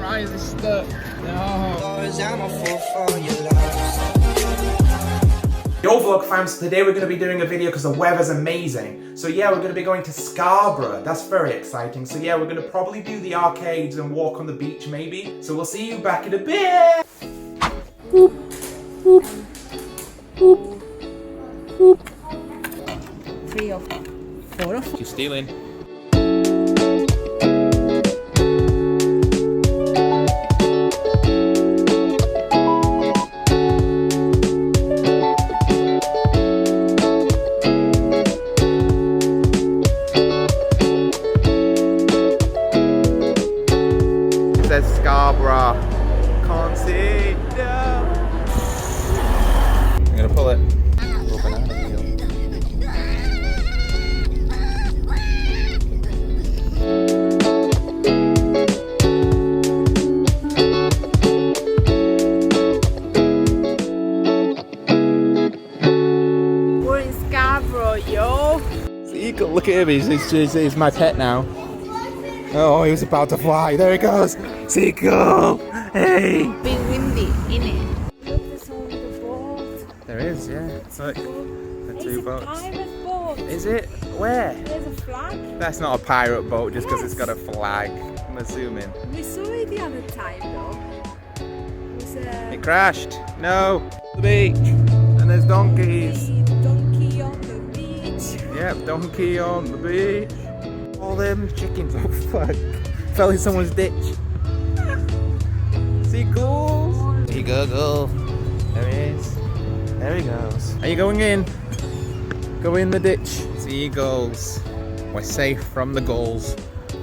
Fries is stuck. No. Yo vlog fams, today we're going to be doing a video because the weather's amazing. So yeah, we're going to be going to Scarborough. That's very exciting. So yeah, we're going to probably do the arcades and walk on the beach maybe. So we'll see you back in a bit. Boop, boop, boop, boop. 3 or 4 or 5. She's stealing. Says Scarborough. Can't see. No. I'm gonna pull it. Oh, banana peel. We're in Scarborough, yo. Seagull, look at him. He's my pet now. Oh, he was about to fly. There he goes. Seagull. Hey. Been windy, innit? Look, there's only the boat. There is, yeah. Look, the two boats. It's a pirate boat. Is it? Where? There's a flag. That's not a pirate boat just because it's got a flag. I'm assuming. We saw it the other time, though. It was It crashed. No. The beach. And there's donkeys. donkey on the beach. Yep, donkey on the beach. All them chickens. Oh fuck. Fell in someone's ditch. Seagulls. Seagull. There he is. There he goes. Are you going in? Go in the ditch. Seagulls. We're safe from the gulls.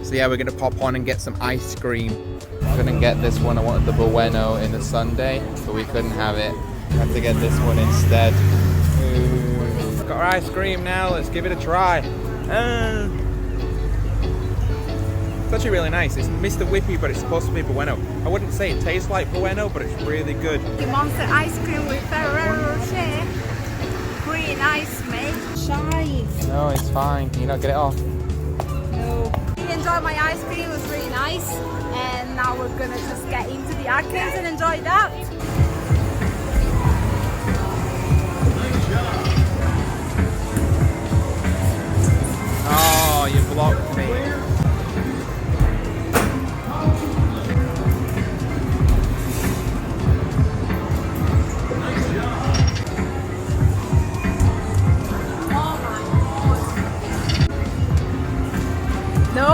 So yeah, we're gonna pop on and get some ice cream. I couldn't get this one. I wanted the Bueno in the sundae, but we couldn't have it. I had to get this one instead. Ooh. Got our ice cream now. Let's give it a try. It's actually really nice. It's Mr. Whippy, but it's supposed to be Bueno. I wouldn't say it tastes like Bueno, but it's really good. The Monster ice cream with Ferrero Rocher. Green ice, mate. Shy. No, it's fine. Can you not get it off? No. We enjoyed my ice cream. It was really nice. And now we're gonna just get into the arcades and enjoy that. Oh, you blocked me. No!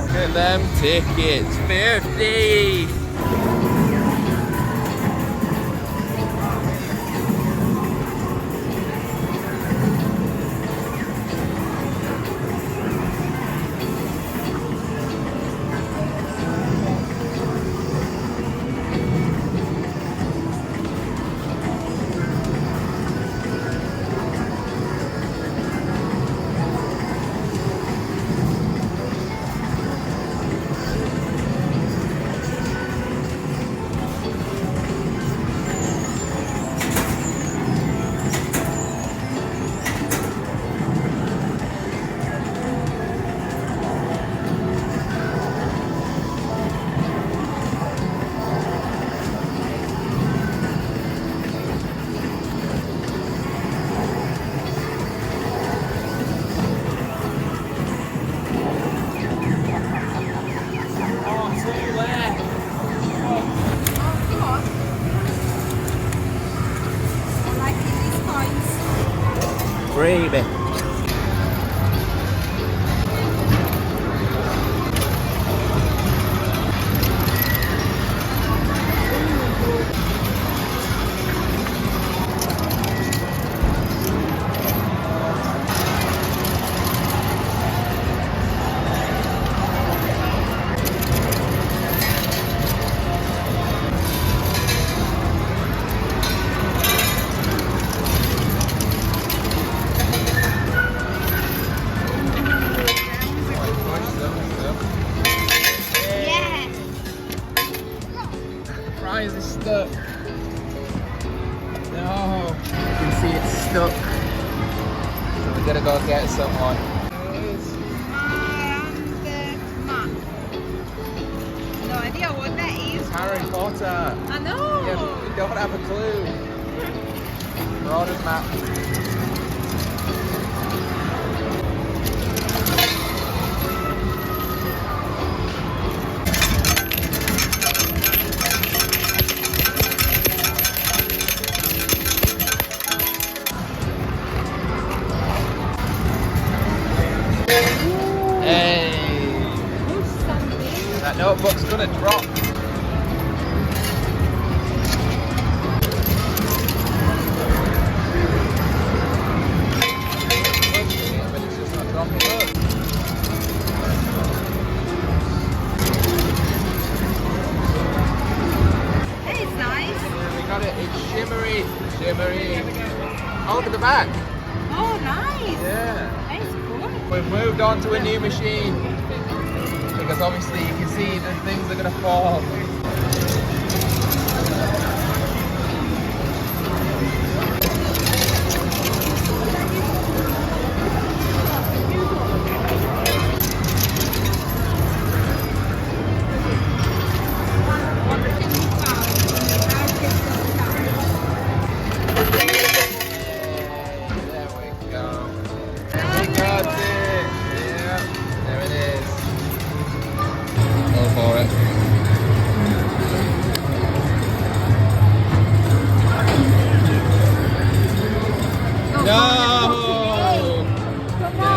Look at them tickets, 50! Gravy. Fries is stuck. No. You can see it's stuck. So we gotta go get someone. Harry Potter. I know. Yeah, we don't have a clue. Marauders map. Hey! That notebook's gonna drop. But it's just not dropping. Look. Hey, it's nice. Yeah, we got it. It's shimmery. Shimmery. Oh, look at the back. Oh, nice. Yeah. That's cool. We've moved on to a new machine. Because obviously you can see the things are gonna fall. There we go. We got it. Yeah, there it is. Go for it. No! Come No! on.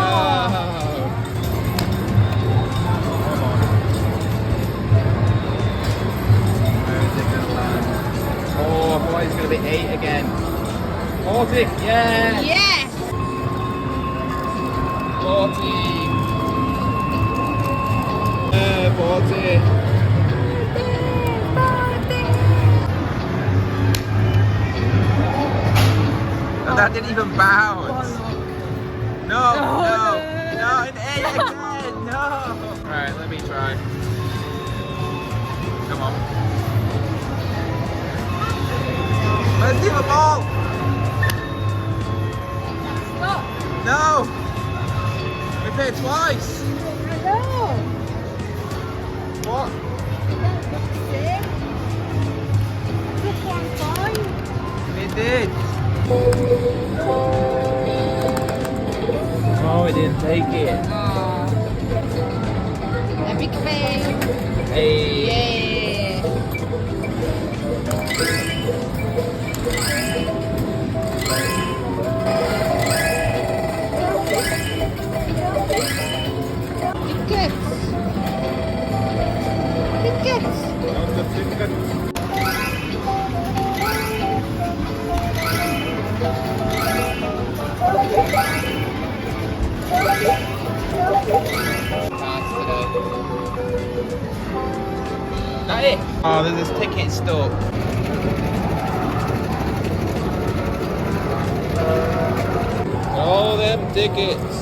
Come on. Where is it gonna land? Oh boy, it's gonna be 8 again. 40, yeah! Yes. 40. 40. No, that didn't even bounce. No, no, no, an 8 again, no. Alright, let me try. Come on. Let's do the ball. Stop. No. We played twice. I know. What? Just 1 point. It did. Oh, it didn't take it. Epic fail. Hey. Yeah. Tickets. That it? Oh, there's this ticket stuck. All them tickets.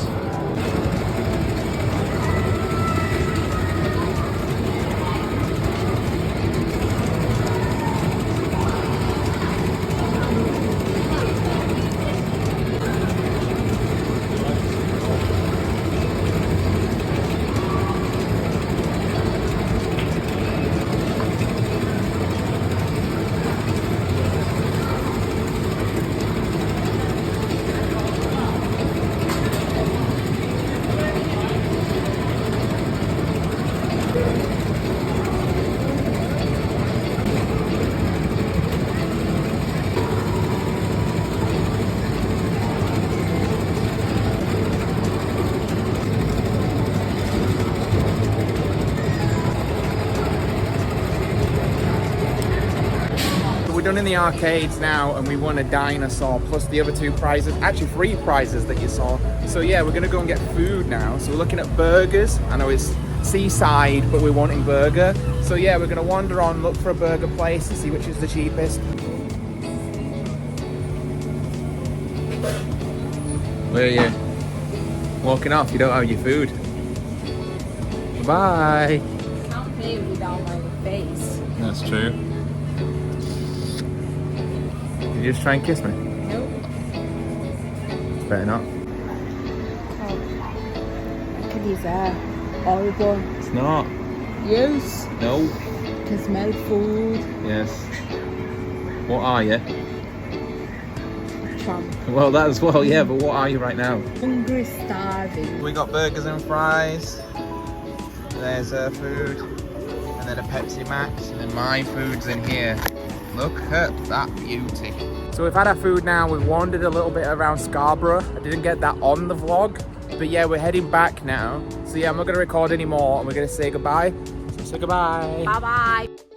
Done in the arcades now, and we won a dinosaur plus the other 2 prizes, actually 3 prizes that you saw. So yeah, we're gonna go and get food now. So we're looking at burgers. I know it's seaside, but we're wanting burger. So yeah, we're gonna wander on, look for a burger place and see which is the cheapest. Where are you? Walking off, you don't have your food. Bye. I can't pay without my face. That's true. Did you just try and kiss me? Nope. Better not. Oh. Look at his hair. Horrible. It's not. Yes. No. can smell food. Yes. What are you? Trump. Well, that as well, yeah, but what are you right now? Hungry, starving. We got burgers and fries. There's food. And then a Pepsi Max. And then my food's in here. Look at that beauty. So we've had our food now. We've wandered a little bit around Scarborough. I didn't get that on the vlog. But yeah, we're heading back now. So yeah, I'm not going to record anymore. And we're going to say goodbye. So say goodbye. Bye-bye.